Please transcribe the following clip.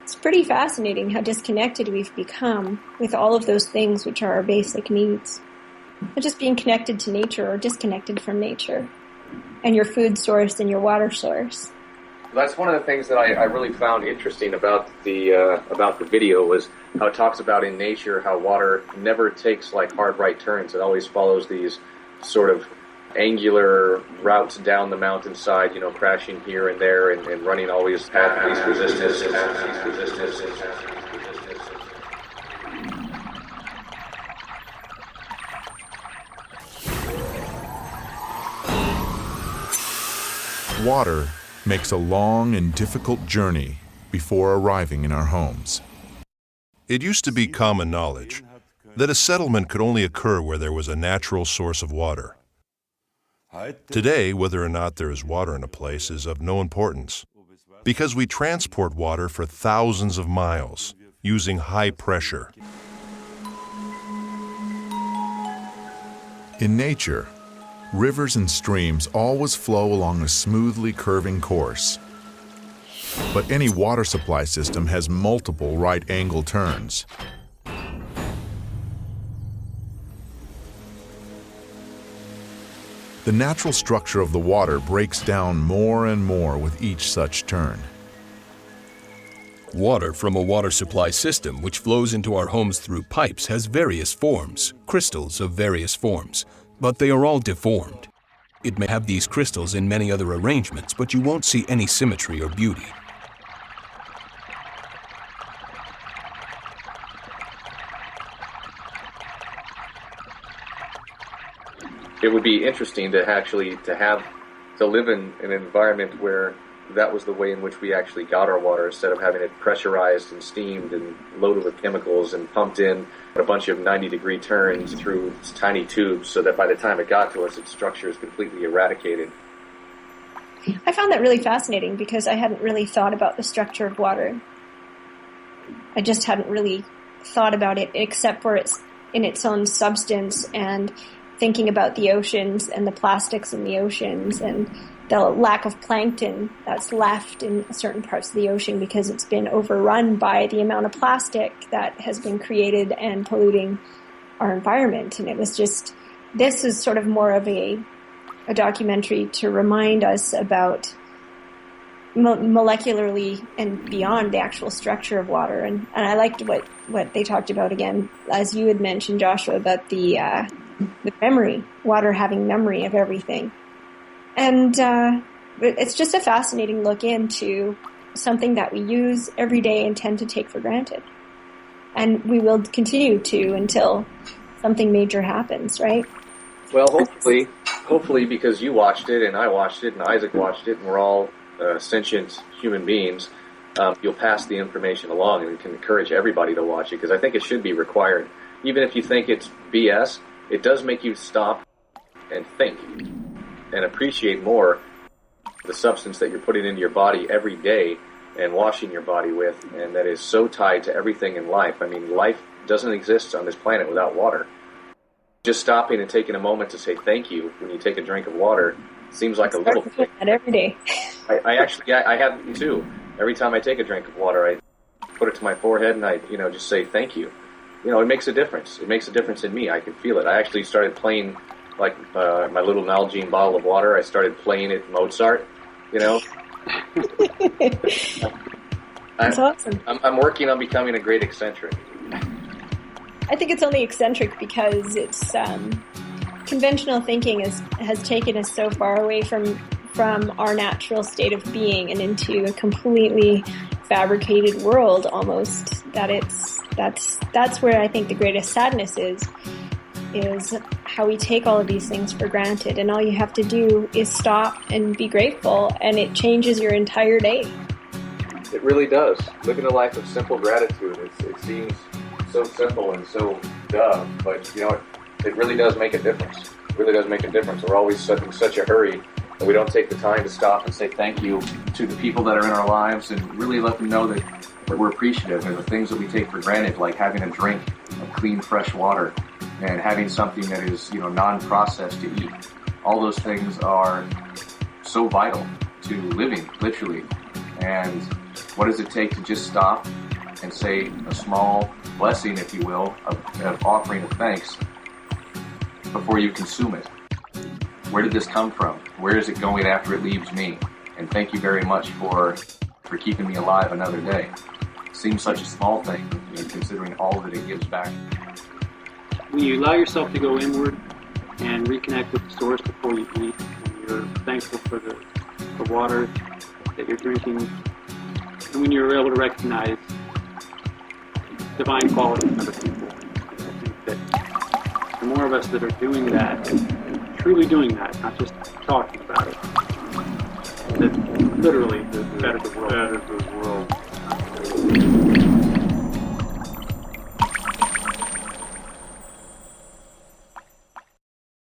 It's pretty fascinating how disconnected we've become with all of those things which are our basic needs. Not just being connected to nature or disconnected from nature and your food source and your water source. That's one of the things that I really found interesting about the video was how it talks about in nature how water never takes like hard right turns. It always follows these sort of angular routes down the mountainside, you know, crashing here and there and running always at least resistance. Water makes a long and difficult journey before arriving in our homes. It used to be common knowledge that a settlement could only occur where there was a natural source of water. Today, whether or not there is water in a place is of no importance, because we transport water for thousands of miles using high pressure. In nature, rivers and streams always flow along a smoothly curving course. But any water supply system has multiple right-angle turns. The natural structure of the water breaks down more and more with each such turn. Water from a water supply system which flows into our homes through pipes has various forms, crystals of various forms, but they are all deformed. It may have these crystals in many other arrangements, but you won't see any symmetry or beauty. It would be interesting to live in an environment where that was the way in which we actually got our water, instead of having it pressurized and steamed and loaded with chemicals and pumped in a bunch of 90-degree turns through tiny tubes, so that by the time it got to us, its structure is completely eradicated. I found that really fascinating because I hadn't really thought about the structure of water. I just hadn't really thought about it except for its in its own substance, and thinking about the oceans and the plastics in the oceans and the lack of plankton that's left in certain parts of the ocean because it's been overrun by the amount of plastic that has been created and polluting our environment. And it was just, this is sort of more of a documentary to remind us about molecularly and beyond the actual structure of water. And I liked what they talked about, again, as you had mentioned, Joshua, about the memory, water having memory of everything. And it's just a fascinating look into something that we use every day and tend to take for granted. And we will continue to until something major happens, right? Well, hopefully because you watched it and I watched it and Isaac watched it and we're all sentient human beings, you'll pass the information along and we can encourage everybody to watch it, because I think it should be required. Even if you think it's BS, it does make you stop and think and appreciate more the substance that you're putting into your body every day and washing your body with, and that is so tied to everything in life. I mean, life doesn't exist on this planet without water. Just stopping and taking a moment to say thank you when you take a drink of water seems like a little thing. That every day. I have too. Every time I take a drink of water, I put it to my forehead and I, just say thank you. It makes a difference. It makes a difference in me. I can feel it. I actually started playing, like, my little Nalgene bottle of water. I started playing it Mozart, That's awesome. I'm working on becoming a great eccentric. I think it's only eccentric because it's conventional thinking has taken us so far away from our natural state of being and into a completely fabricated world almost, that's where I think the greatest sadness is how we take all of these things for granted, and all you have to do is stop and be grateful, and it changes your entire day. It really does. Living a life of simple gratitude, it seems so simple and so dumb, but it really does make a difference. It really does make a difference. We're always in such a hurry that we don't take the time to stop and say thank you to the people that are in our lives and really let them know that we're appreciative, and the things that we take for granted, like having a drink of clean, fresh water and having something that is, non-processed to eat. All those things are so vital to living, literally. And what does it take to just stop and say a small blessing, if you will, of offering of thanks before you consume it. Where did this come from? Where is it going after it leaves me? And thank you very much for keeping me alive another day. Seems such a small thing, considering all that it gives back. When you allow yourself to go inward and reconnect with the source before you eat, and you're thankful for the water that you're drinking, and when you're able to recognize divine qualities in other people, I think that the more of us that are doing that, truly doing that, not just talking about it, that literally the better the world.